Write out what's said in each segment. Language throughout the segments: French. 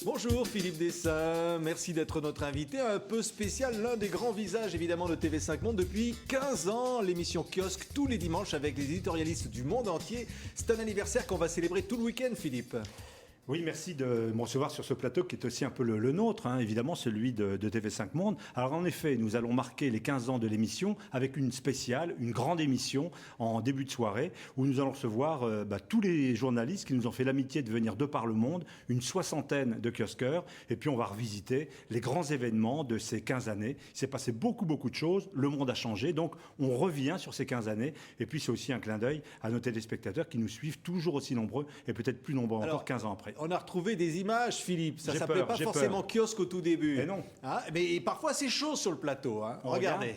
Bonjour Philippe Dessin, merci d'être notre invité un peu spécial, l'un des grands visages évidemment de TV5 Monde depuis 15 ans, l'émission Kiosque tous les dimanches avec les éditorialistes du monde entier. C'est un anniversaire qu'on va célébrer tout le week-end, Philippe. Oui, merci de me recevoir sur ce plateau qui est aussi un peu le nôtre, évidemment celui de TV5 Monde. Alors en effet, nous allons marquer les 15 ans de l'émission avec une spéciale, une grande émission en début de soirée où nous allons recevoir tous les journalistes qui nous ont fait l'amitié de venir de par le monde, une soixantaine de kiosqueurs, et puis on va revisiter les grands événements de ces 15 années. Il s'est passé beaucoup de choses, le monde a changé, donc on revient sur ces 15 années, et puis c'est aussi un clin d'œil à nos téléspectateurs qui nous suivent toujours aussi nombreux, et peut-être plus nombreux encore 15 ans après. On a retrouvé des images, Philippe. Ça s'appelait pas forcément kiosque au tout début. Et non. Mais parfois c'est chaud sur le plateau. Regardez.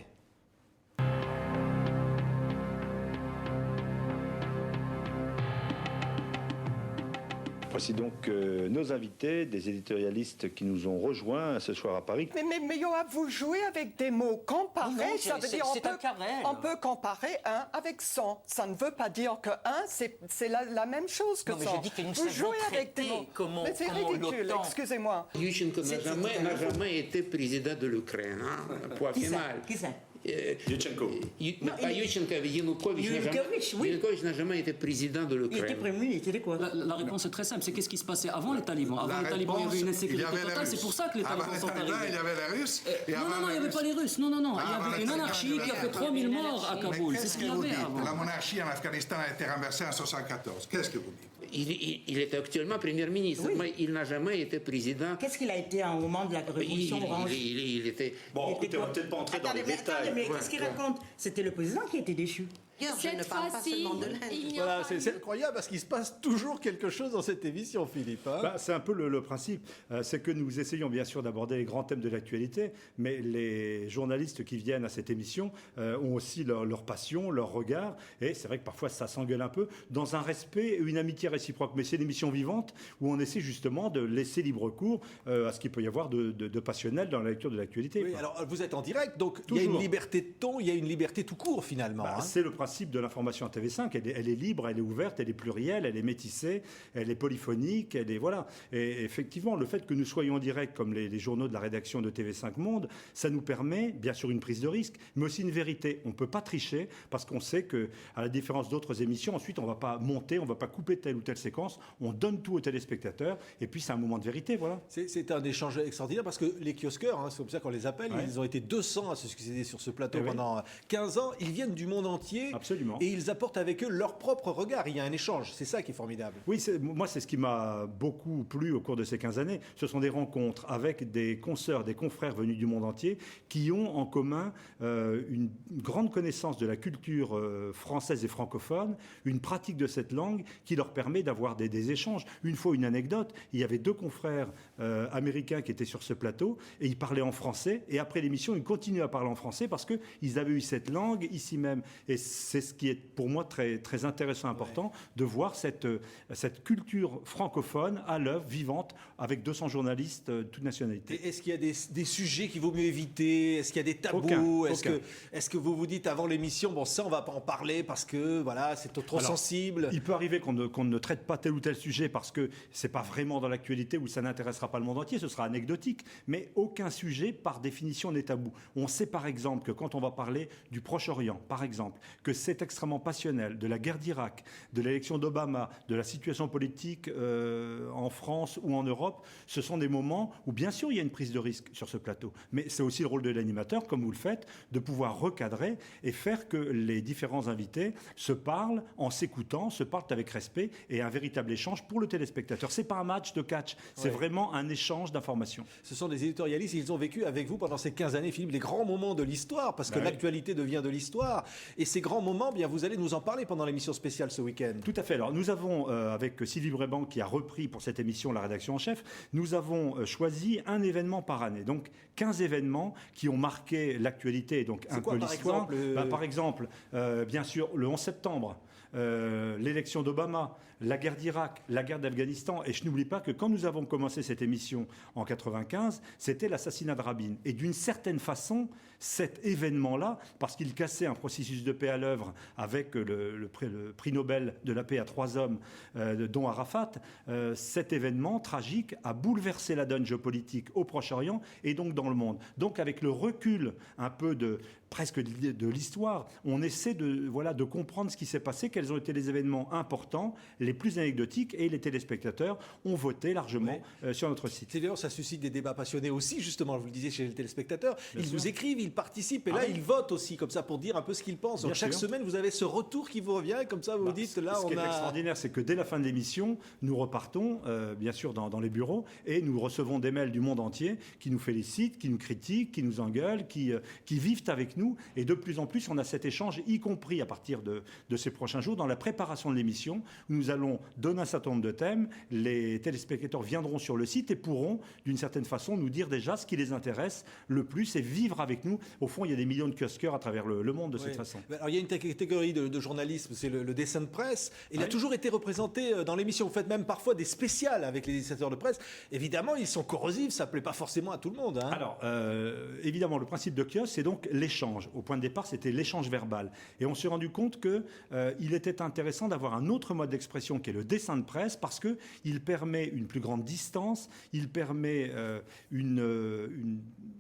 Voici donc nos invités, des éditorialistes qui nous ont rejoints ce soir à Paris. Mais Yoav, vous jouez avec des mots. Comparer, non, ça veut dire on peut comparer 1 avec 100. Ça ne veut pas dire que 1, c'est la même chose que 100. Non, mais je dis que nous vous jouez savons avec des mots. Mais c'est ridicule, excusez-moi. Ющенко n'a jamais été président de l'Ukraine. Point final. Qui ça? Ющенko. Pas Ющенko, Yanukovych n'a jamais été président de l'Ukraine. Il était premier ministre, il était quoi? La réponse est très simple, c'est qu'est-ce qui se passait avant les talibans. Avant les talibans, il y avait une insécurité totale, c'est pour ça que les talibans sont arrivés. Il y avait les Russes. Non, il n'y avait pas les Russes, non. Il y avait une anarchie qui a fait 3000 morts à Kaboul, c'est ce qu'il y avait avant. La monarchie en Afghanistan a été renversée en 1974. Qu'est-ce que vous dites? Il est actuellement premier ministre, mais il n'a jamais été président. Qu'est-ce qu'il a été au moment de la révolution orange? Il était... Bon, écoutez, on va peut-être pas entrer dans les détails. Mais qu'est-ce qu'il raconte? C'était le président qui était déchu. Je ne parle pas seulement de l'Inde. Voilà, c'est incroyable parce qu'il se passe toujours quelque chose dans cette émission, Philippe. C'est un peu le principe. C'est que nous essayons bien sûr d'aborder les grands thèmes de l'actualité, mais les journalistes qui viennent à cette émission ont aussi leur passion, leur regard, et c'est vrai que parfois ça s'engueule un peu, dans un respect et une amitié réciproque. Mais c'est une émission vivante où on essaie justement de laisser libre cours à ce qu'il peut y avoir de passionnel dans la lecture de l'actualité. Oui, alors vous êtes en direct, donc toujours. Il y a une liberté de ton, il y a une liberté tout court finalement. C'est le principe de l'information à TV5, elle est libre, elle est ouverte, elle est plurielle, elle est métissée, elle est polyphonique, elle est voilà. Et effectivement, le fait que nous soyons en direct comme les journaux de la rédaction de TV5 Monde, ça nous permet bien sûr une prise de risque, mais aussi une vérité. On peut pas tricher parce qu'on sait que, à la différence d'autres émissions, ensuite on va pas monter, on va pas couper telle ou telle séquence, on donne tout aux téléspectateurs et puis c'est un moment de vérité, voilà. C'est un échange extraordinaire parce que les kiosqueurs, c'est comme ça qu'on les appelle, ils ont été 200 à se succéder sur ce plateau pendant 15 ans. Ils viennent du monde entier. Absolument. Et ils apportent avec eux leur propre regard. Il y a un échange. C'est ça qui est formidable. Oui, moi, c'est ce qui m'a beaucoup plu au cours de ces 15 années. Ce sont des rencontres avec des consoeurs, des confrères venus du monde entier qui ont en commun une grande connaissance de la culture française et francophone, une pratique de cette langue qui leur permet d'avoir des échanges. Une fois, une anecdote, il y avait 2 confrères américains qui étaient sur ce plateau et ils parlaient en français. Et après l'émission, ils continuaient à parler en français parce qu'ils avaient eu cette langue ici même. Et c'est ce qui est pour moi très, très intéressant, important, de voir cette culture francophone à l'œuvre, vivante, avec 200 journalistes, toutes nationalités. Et est-ce qu'il y a des sujets qu'il vaut mieux éviter? Est-ce qu'il y a des tabous? Est-ce que vous vous dites avant l'émission, bon, ça on va pas en parler parce que voilà, c'est trop sensible? Il peut arriver qu'on ne traite pas tel ou tel sujet parce que c'est pas vraiment dans l'actualité ou ça n'intéressera pas le monde entier, ce sera anecdotique, mais aucun sujet par définition n'est tabou. On sait par exemple que quand on va parler du Proche-Orient, par exemple, que c'est extrêmement passionnel, de la guerre d'Irak, de l'élection d'Obama, de la situation politique en France ou en Europe, ce sont des moments où bien sûr il y a une prise de risque sur ce plateau, mais c'est aussi le rôle de l'animateur, comme vous le faites, de pouvoir recadrer et faire que les différents invités se parlent en s'écoutant, se parlent avec respect et un véritable échange pour le téléspectateur. C'est pas un match de catch, c'est vraiment un échange d'informations. Ce sont des éditorialistes, ils ont vécu avec vous pendant ces 15 années, Philippe, les grands moments de l'histoire, parce que l'actualité devient de l'histoire, et ces grands moments, bien vous allez nous en parler pendant l'émission spéciale ce week-end. Tout à fait. Alors nous avons, avec Sylvie Bréban qui a repris pour cette émission la rédaction en chef, nous avons choisi un événement par année. Donc 15 événements qui ont marqué l'actualité et donc un peu l'histoire. Par exemple, bien sûr, le 11 septembre. l'élection d'Obama, la guerre d'Irak, la guerre d'Afghanistan. Et je n'oublie pas que quand nous avons commencé cette émission en 1995, c'était l'assassinat de Rabin. Et d'une certaine façon, cet événement-là, parce qu'il cassait un processus de paix à l'œuvre avec le prix Nobel de la paix à 3 hommes, dont Arafat, cet événement tragique a bouleversé la donne géopolitique au Proche-Orient et donc dans le monde. Donc avec le recul un peu presque de l'histoire, on essaie de comprendre ce qui s'est passé, quels ont été les événements importants, les plus anecdotiques, et les téléspectateurs ont voté largement sur notre site. D'ailleurs, ça suscite des débats passionnés aussi, justement, vous le disiez chez les téléspectateurs. Bien ils sûr. nous écrivent, ils participent, et là, ils votent aussi, comme ça, pour dire un peu ce qu'ils pensent. Donc, chaque semaine, vous avez ce retour qui vous revient, et comme ça, vous vous dites, là, ce qui est extraordinaire, c'est que dès la fin de l'émission, nous repartons, bien sûr, dans les bureaux, et nous recevons des mails du monde entier qui nous félicitent, qui nous critiquent, qui nous engueulent, qui vivent avec nous. Et de plus en plus, on a cet échange, y compris à partir de ces prochains jours, dans la préparation de l'émission, où nous allons donner un certain nombre de thèmes. Les téléspectateurs viendront sur le site et pourront, d'une certaine façon, nous dire déjà ce qui les intéresse le plus et vivre avec nous. Au fond, il y a des millions de kiosqueurs à travers le monde de cette façon. Alors, il y a une catégorie de journalisme, c'est le dessin de presse. Il a toujours été représenté dans l'émission. Vous faites même parfois des spéciales avec les dessinateurs de presse. Évidemment, ils sont corrosifs, ça ne plaît pas forcément à tout le monde. Hein. Alors, évidemment, le principe de kiosque, c'est donc l'échange. Au point de départ, c'était l'échange verbal. Et on s'est rendu compte qu'il était intéressant d'avoir un autre mode d'expression qui est le dessin de presse, parce qu'il permet une plus grande distance, il permet une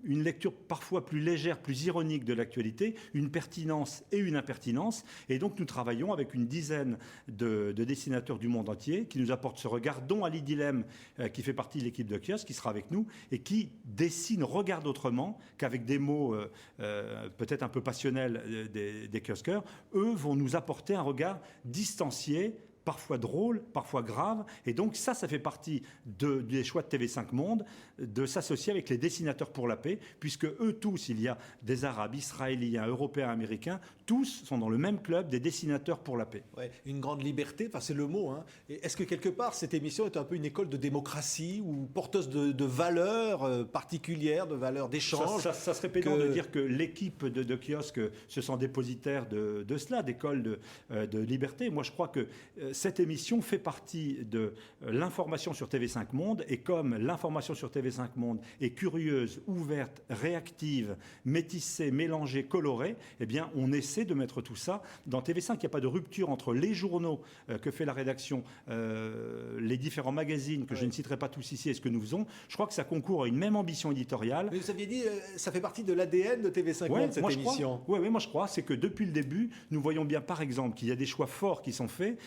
lecture parfois plus légère, plus ironique de l'actualité, une pertinence et une impertinence. Et donc, nous travaillons avec une dizaine de dessinateurs du monde entier qui nous apportent ce regard, dont Ali Dilem, qui fait partie de l'équipe de Kiosque, qui sera avec nous, et qui dessine, regarde autrement qu'avec des mots peut-être un peu passionnels des kiosqueurs. Eux vont nous apporter un regard distancié, parfois drôle, parfois grave. Et donc ça fait partie des choix de TV5 Monde, de s'associer avec les dessinateurs pour la paix, puisque eux tous, il y a des Arabes, Israéliens, Européens, Américains, tous sont dans le même club des dessinateurs pour la paix. Ouais, une grande liberté, enfin c'est le mot. Hein. Et est-ce que quelque part, cette émission est un peu une école de démocratie ou porteuse de valeurs particulières, de valeurs d'échange? Ça serait pédant de dire que l'équipe de Kiosque se sent dépositaire de cela, d'école de liberté. Moi, je crois que cette émission fait partie de l'information sur TV5 Monde, et comme l'information sur TV5 Monde est curieuse, ouverte, réactive, métissée, mélangée, colorée, eh bien, on essaie de mettre tout ça dans TV5. Il n'y a pas de rupture entre les journaux que fait la rédaction, les différents magazines, que je ne citerai pas tous ici, et ce que nous faisons. Je crois que ça concourt à une même ambition éditoriale. Mais vous aviez dit, ça fait partie de l'ADN de TV5 Monde, cette émission. Oui, moi je crois. C'est que depuis le début, nous voyons bien, par exemple, qu'il y a des choix forts qui sont faits,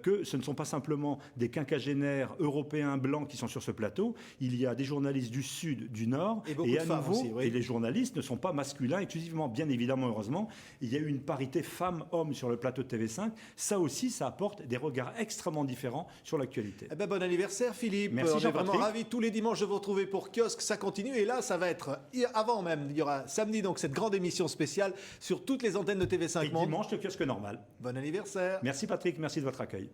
que ce ne sont pas simplement des quinquagénaires européens blancs qui sont sur ce plateau. Il y a des journalistes du Sud, du Nord, et à nouveau, aussi, et les journalistes ne sont pas masculins exclusivement, bien évidemment, heureusement. Il y a eu une parité femmes-hommes sur le plateau de TV5. Ça aussi, ça apporte des regards extrêmement différents sur l'actualité. Eh ben, bon anniversaire, Philippe. Merci, on est Jean-Patrick. vraiment ravis tous les dimanches de vous retrouver pour Kiosque. Ça continue, et là, ça va être avant même. Il y aura samedi donc cette grande émission spéciale sur toutes les antennes de TV5 Et Monde. dimanche, le Kiosque normal. Bon anniversaire. Merci Patrick, merci de votre accueil.